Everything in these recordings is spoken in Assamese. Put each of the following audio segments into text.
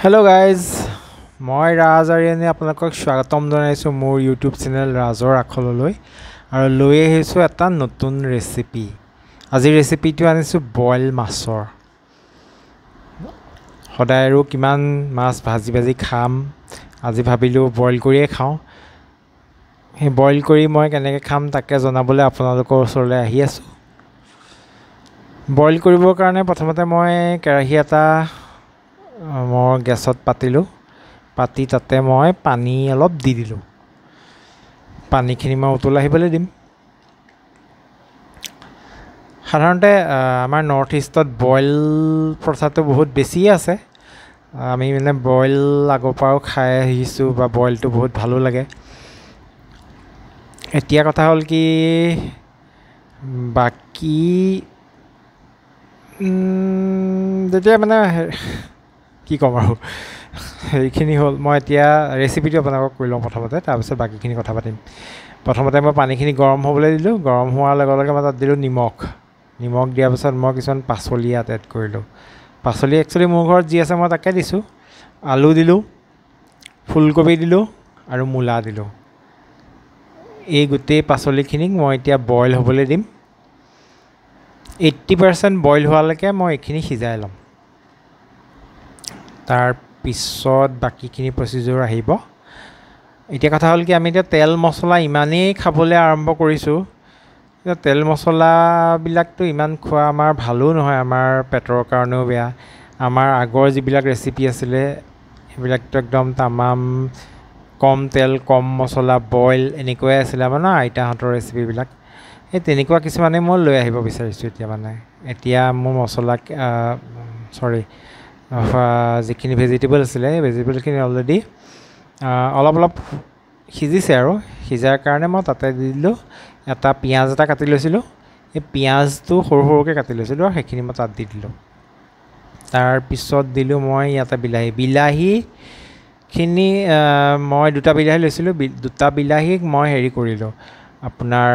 Hello guys, মই ৰাজ আৰিয়ানে আপোনালোকক স্বাগতম জনাইছো মোৰ YouTube চেনেল ৰাজৰ আখললৈ আৰু লৈ আহিছো এটা নতুন ৰেচিপি। আজি ৰেচিপিটো আনিছো বইল মাছৰ। সদায় আৰু কিমান মাছ ভাজি খাম, আজি ভাবিলো বইল কৰিয়ে খাওঁ। হে বইল কৰি মই কেনেকৈ খাম তাকে জনাবলৈ আপোনালোকৰ ওচৰলৈ আহি আছো। বইল কৰিবৰ কাৰণে প্ৰথমতে মই কেৰাহী এটা মই গেছত পাতি তাতে মই পানী অলপ দি দিলোঁ। পানীখিনি মই উতল আহিবলৈ দিম। সাধাৰণতে আমাৰ নৰ্থ ইষ্টত বইল প্ৰথাটো বহুত বেছি আছে। আমি মানে বইল আগৰ পৰাও খাই আহিছোঁ বা বইলটো বহুত ভালো লাগে। এতিয়া কথা হ'ল কি বাকি যেতিয়া মানে কি ক'ম আৰু সেইখিনি হ'ল। মই এতিয়া ৰেচিপিটো আপোনালোকক কৈ লওঁ প্ৰথমতে, তাৰপিছত বাকীখিনি কথা পাতিম। প্ৰথমতে মই পানীখিনি গৰম হ'বলৈ দিলোঁ। গৰম হোৱাৰ লগে লগে মই তাত দিলোঁ নিমখ দিয়াৰ পিছত মই কিছুমান পাচলি ইয়াত এড কৰিলোঁ। পাচলি একচুৱেলি মোৰ ঘৰত যি আছে মই তাকে দিছোঁ। আলু দিলোঁ, ফুলকবি দিলোঁ আৰু মূলা দিলোঁ। এই গোটেই পাচলিখিনিক মই এতিয়া বইল হ'বলৈ দিম। 80% বইল হোৱালৈকে মই এইখিনি সিজাই ল'ম। তাৰ পিছত বাকীখিনি প্ৰচিডিউৰ আহিব। এতিয়া কথা হ'ল কি আমি এতিয়া তেল মছলা ইমানেই খাবলৈ আৰম্ভ কৰিছোঁ। তেল মছলাবিলাকতো ইমান খোৱা আমাৰ ভালো নহয়, আমাৰ পেটৰ কাৰণেও বেয়া। আমাৰ আগৰ যিবিলাক ৰেচিপি আছিলে সেইবিলাকতো একদম তামাম কম তেল কম মছলা বইল এনেকুৱাই আছিলে আমাৰ ন আইতাহঁতৰ ৰেচিপিবিলাক। সেই তেনেকুৱা কিছুমানে মই লৈ আহিব বিচাৰিছোঁ এতিয়া মোৰ মছলা যিখিনি ভেজিটেবল আছিলে সেই ভেজিটেবলখিনি অলৰেডি অলপ সিজিছে আৰু সিজাৰ কাৰণে মই তাতে দি দিলোঁ। এটা পিঁয়াজ এটা কাটি লৈছিলোঁ, এই পিঁয়াজটো সৰু সৰুকৈ কাটি লৈছিলোঁ আৰু সেইখিনি মই তাত দি দিলোঁ। তাৰপিছত দিলোঁ মই ইয়াতে বিলাহীখিনি মই দুটা বিলাহী লৈছিলোঁ। দুটা বিলাহীক মই হেৰি কৰিলোঁ আপোনাৰ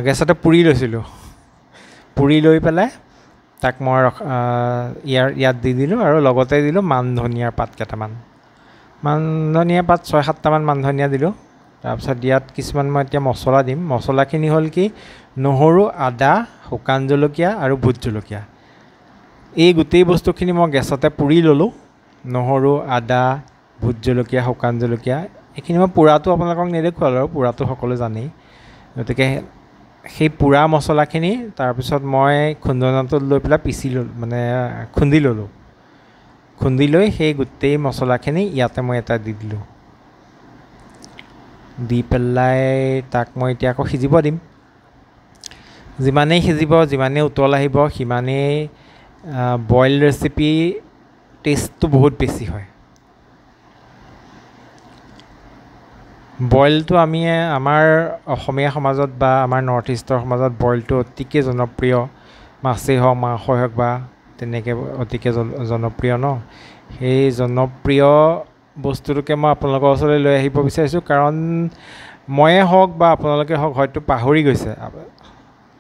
গেছতে পুৰি লৈছিলোঁ। পুৰি লৈ পেলাই তাক মই ইয়াত দি দিলোঁ আৰু লগতে দিলোঁ মান ধনিয়াৰ পাত কেইটামান। মান ধনিয়া পাত 6-7টামান মান ধনিয়া দিলোঁ। তাৰপিছত ইয়াত কিছুমান মই এতিয়া মছলা দিম। মছলাখিনি হ'ল কি নহৰু, আদা, শুকান জলকীয়া আৰু ভোট জলকীয়া। এই গোটেই বস্তুখিনি মই গেছতে পুৰি ল'লোঁ। নহৰু, আদা, ভোট জলকীয়া, শুকান জলকীয়া এইখিনি মই পোৰাটো আপোনালোকক নেদেখুৱালোঁ আৰু পোৰাটো সকলোৱে জানেই। গতিকে সেই পোৰা মছলাখিনি তাৰপিছত মই খুন্দনাটোত লৈ পেলাই খুন্দি ল'লোঁ। খুন্দি লৈ সেই গোটেই মছলাখিনি ইয়াতে মই এটা দি দিলোঁ। দি পেলাই তাক মই এতিয়া আকৌ সিজিব দিম। যিমানেই সিজিব, যিমানেই উতল আহিব সিমানেই বইল ৰেচিপি টেষ্টটো বহুত বেছি হয়। বইলটো আমাৰ অসমীয়া সমাজত বা আমাৰ নৰ্থ ইষ্টৰ সমাজত বইলটো অতিকৈ জনপ্ৰিয়। মাছেই হওক মাংসই হওক বা তেনেকৈ অতিকৈ জনপ্ৰিয় ন। সেই জনপ্ৰিয় বস্তুটোকে মই আপোনালোকৰ ওচৰলৈ লৈ আহিব বিচাৰিছোঁ, কাৰণ ময়ে হওক বা আপোনালোকে হওক হয়তো পাহৰি গৈছে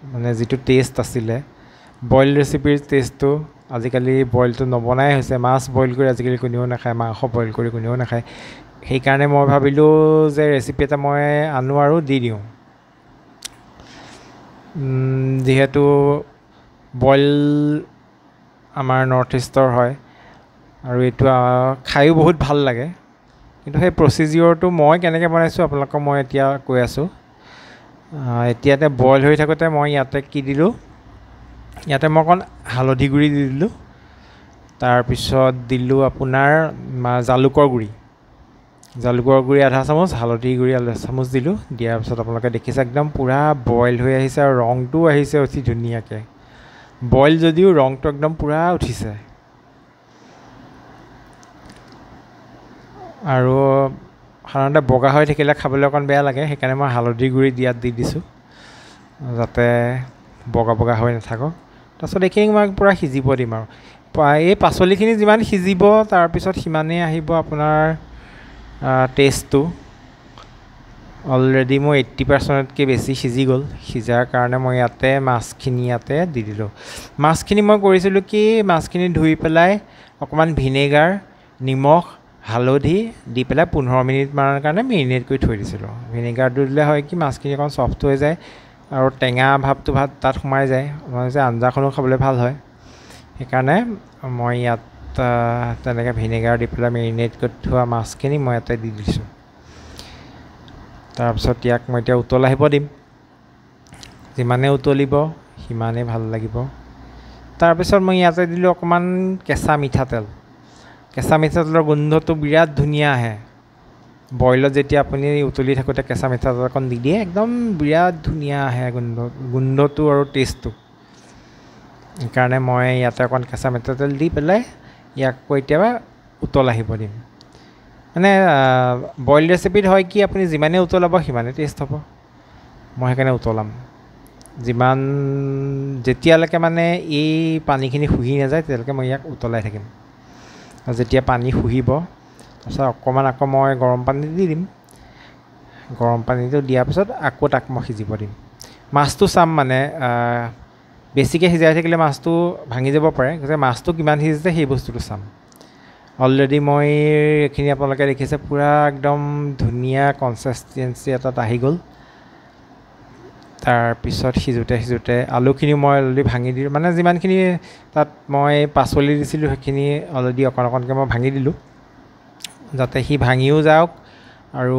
মানে যিটো টেষ্ট আছিলে বইল ৰেচিপিৰ টেষ্টটো। আজিকালি বইলটো নবনাই হৈছে। মাছ বইল কৰি আজিকালি কোনেও নাখায়, মাংস বইল কৰি কোনেও নাখায়। সেইকাৰণে মই ভাবিলোঁ যে ৰেচিপি এটা মই আনো আৰু দি দিওঁ। যিহেতু বইল আমাৰ নৰ্থ ইষ্টৰ হয় আৰু এইটো খায়ো বহুত ভাল লাগে। কিন্তু সেই প্ৰচিডিউৰটো মই কেনেকৈ বনাইছোঁ আপোনালোকক মই এতিয়া কৈ আছোঁ। এতিয়াতে বইল হৈ থাকোঁতে মই ইয়াতে কি দিলোঁ, ইয়াতে মই অকণ হালধি গুড়ি দি দিলোঁ। তাৰপিছত দিলোঁ আপোনাৰ জালুকৰ গুড়ি আধা চামুচ, হালধি গুড়ি আধা চামুচ দিলোঁ। দিয়াৰ পিছত আপোনালোকে দেখিছে একদম পূৰা বইল হৈ আহিছে আৰু ৰংটোও আহিছে অতি ধুনীয়াকৈ। বইল যদিও ৰংটো একদম পূৰা উঠিছে। আৰু সাধাৰণতে বগা হৈ থাকিলে খাবলৈ অকণ বেয়া লাগে, সেইকাৰণে মই হালধি গুড়ি ইয়াত দি দিছোঁ যাতে বগা হৈ নাথাকক। তাৰপিছত এইখিনি মই পূৰা সিজিব দিম আৰু এই পাচলিখিনি যিমান সিজিব তাৰপিছত সিমানেই আহিব আপোনাৰ টেষ্টটো। অলৰেডি মোৰ 80%তকৈ বেছি সিজি গ'ল। সিজাৰ কাৰণে মই ইয়াতে মাছখিনি ইয়াতে দি দিলোঁ। মাছখিনি মই কৰিছিলোঁ কি, মাছখিনি ধুই পেলাই অকণমান ভিনেগাৰ, নিমখ, হালধি দি পেলাই 15 মিনিটমানৰ কাৰণে মেৰিনেট কৰি থৈ দিছিলোঁ। ভিনেগাৰটো দিলে হয় কি মাছখিনি অকণ চফ্ট হৈ যায় আৰু টেঙা ভাৱটো তাত সোমাই যায়, আঞ্জাখনো খাবলৈ ভাল হয়। সেইকাৰণে মই ইয়াত তেনেকৈ ভিনেগাৰ দি পেলাই মেৰিনেট কৰি থোৱা মাছখিনি মই ইয়াতে দি দিছোঁ। তাৰপিছত ইয়াক মই এতিয়া উতল আহিব দিম। যিমানে উতলিব সিমানেই ভাল লাগিব। তাৰপিছত মই ইয়াতে দিলোঁ অকণমান কেঁচা মিঠাতেল। কেঁচা মিঠাতেলৰ গোন্ধটো বিৰাট ধুনীয়া আহে। বইলত যেতিয়া আপুনি উতলি থাকোঁতে কেঁচা মিঠাতেল অকণ দি দিয়ে, একদম বিৰাট ধুনীয়া আহে গোন্ধটো আৰু টেষ্টটো। সেইকাৰণে মই ইয়াতে অকণ কেঁচা মিঠাতেল দি পেলাই ইয়াক এতিয়া উতল আহিব দিম। মানে বইল ৰেচিপিত হয় কি, আপুনি যিমানেই উতলাব সিমানেই টেষ্ট হ'ব। মই সেইকাৰণে উতলাম যেতিয়ালৈকে মানে এই পানীখিনি শুহি নাযায় তেতিয়ালৈকে মই ইয়াক উতলাই থাকিম। আৰু যেতিয়া পানী শুহিব তাৰপিছত অকণমান আকৌ মই গৰম পানী দি দিম। গৰম পানীটো দিয়াৰ পিছত আকৌ তাক মই সিজিব দিম। মাছটো চাম মানে বেছিকৈ সিজাই থাকিলে মাছটো ভাঙি যাব পাৰে, গতিকে মাছটো কিমান সিজিছে সেই বস্তুটো চাম। অলৰেডি মই এইখিনি আপোনালোকে দেখিছে পূৰা একদম ধুনীয়া কনচিষ্টেঞ্চি এটাত আহি গ'ল। তাৰপিছত সিজোতে আলুখিনি মই অলৰেডি ভাঙি দিলোঁ, মানে যিমানখিনি তাত মই পাচলি দিছিলোঁ সেইখিনি অলৰেডি অকণকৈ মই ভাঙি দিলোঁ, যাতে সি ভাঙিও যাওক আৰু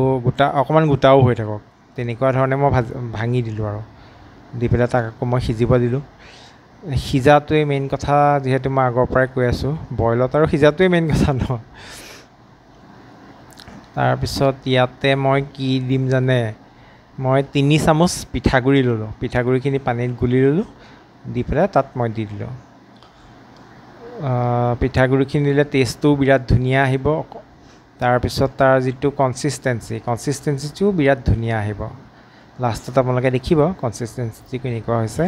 অকণমান গোটাও হৈ থাকক। তেনেকুৱা ধৰণে মই ভাঙি দিলোঁ আৰু দি পেলাই তাক আকৌ মই সিজিব দিলোঁ। সিজাটোৱে মেইন কথা, যিহেতু মই আগৰ পৰাই কৈ আছোঁ, বইলত আৰু সিজাটোৱে মেইন কথা ন। তাৰপিছত ইয়াতে মই কি দিম জানে, মই 3 চামুচ পিঠাগুড়ি ল'লোঁ। পিঠাগুড়িখিনি পানীত গুলি ল'লোঁ, দি পেলাই তাত মই দি দিলোঁ। পিঠাগুড়িখিনি দিলে টেষ্টটোও বিৰাট ধুনীয়া আহিব। তাৰপিছত তাৰ যিটো কনচিষ্টেঞ্চিটোও বিৰাট ধুনীয়া আহিব। লাষ্টত আপোনালোকে দেখিব কনচিষ্টেঞ্চি কেনেকুৱা হৈছে।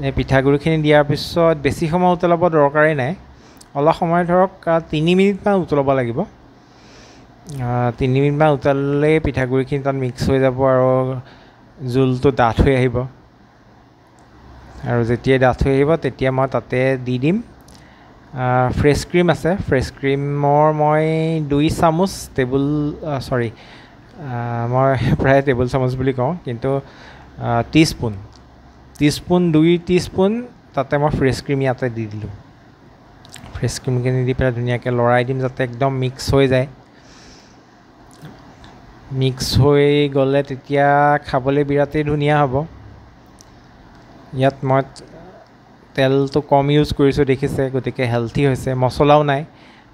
এই পিঠাগুড়িখিনি দিয়াৰ পিছত বেছি সময় উতলাব দৰকাৰেই নাই, অলপ সময় ধৰক 3 মিনিটমান উতলাব লাগিব। 3 মিনিটমান উতলালেই পিঠাগুড়িখিনি তাত মিক্স হৈ যাব আৰু জোলটো ডাঠ হৈ আহিব। আৰু যেতিয়াই ডাঠ হৈ আহিব তেতিয়া মই তাতে দি দিম ফ্ৰেছ ক্ৰীম আছে। ফ্ৰেছ ক্ৰীমৰ মই 2 চামুচ মই প্ৰায় টেবুল চামুচ বুলি কওঁ, কিন্তু টিস্পুন 2 টিস্পুন তাতে মই ফ্ৰেছ ক্ৰীম ইয়াতে দি দিলোঁ। ফ্ৰেছ ক্ৰীমখিনি দি পেলাই ধুনীয়াকৈ লৰাই দিম যাতে একদম মিক্স হৈ যায়। মিক্স হৈ গ'লে তেতিয়া খাবলৈ বিৰাটেই ধুনীয়া হ'ব। ইয়াত মই তেলটো কম ইউজ কৰিছোঁ দেখিছে, গতিকে হেল্থি হৈছে। মছলাও নাই,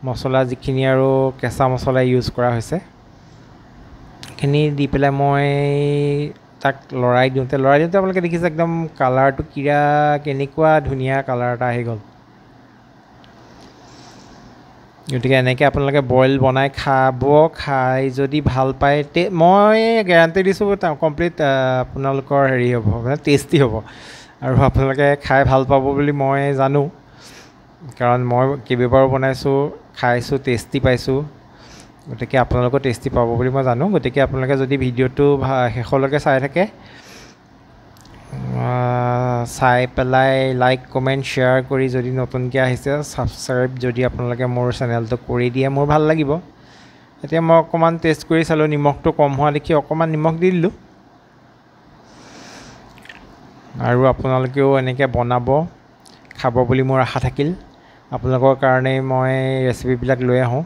মছলা যিখিনি আৰু কেঁচা মছলা ইউজ কৰা হৈছে সেইখিনি দি পেলাই মই তাক লৰাই দিওঁতে আপোনালোকে দেখিছে একদম কালাৰটো কেনেকুৱা ধুনীয়া কালাৰ এটা আহি গ'ল। গতিকে এনেকৈ আপোনালোকে বইল বনাই খাব। খাই যদি ভাল পায় মই গেৰাণ্টি দিছোঁ কমপ্লিট আপোনালোকৰ হেৰি হ'ব, মানে টেষ্টি হ'ব আৰু আপোনালোকে খাই ভাল পাব বুলি মই জানো, কাৰণ মই কেইবাবাৰো বনাইছোঁ, খাইছোঁ, টেষ্টি পাইছোঁ। গতিকে আপোনালোকেও টেষ্টি পাব বুলি মই জানো। গতিকে আপোনালোকে যদি ভিডিঅ'টো শেষলৈকে চাই থাকে, চাই পেলাই লাইক, কমেণ্ট, শ্বেয়াৰ কৰি যদি নতুনকৈ আহিছে ছাবস্ক্ৰাইব যদি আপোনালোকে মোৰ চেনেলটো কৰি দিয়ে মোৰ ভাল লাগিব। এতিয়া মই অকণমান টেষ্ট কৰি চালোঁ, নিমখটো কম হোৱা দেখি অকণমান নিমখ দি দিলোঁ। আৰু আপোনালোকেও এনেকৈ বনাব, খাব বুলি মোৰ আশা থাকিল। আপোনালোকৰ কাৰণেই মই ৰেচিপিবিলাক লৈ আহোঁ,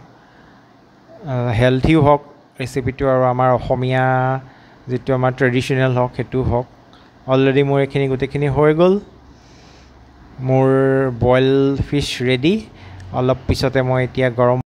হেল্থিও হওক ৰেচিপিটো আৰু আমাৰ অসমীয়া যিটো আমাৰ ট্ৰেডিশ্যনেল হওক সেইটোও হওক। অলৰেডি মোৰ এইখিনি গোটেইখিনি হৈ গ'ল। মোৰ বইল ফিছ ৰেডি। অলপ পিছতে মই এতিয়া গৰম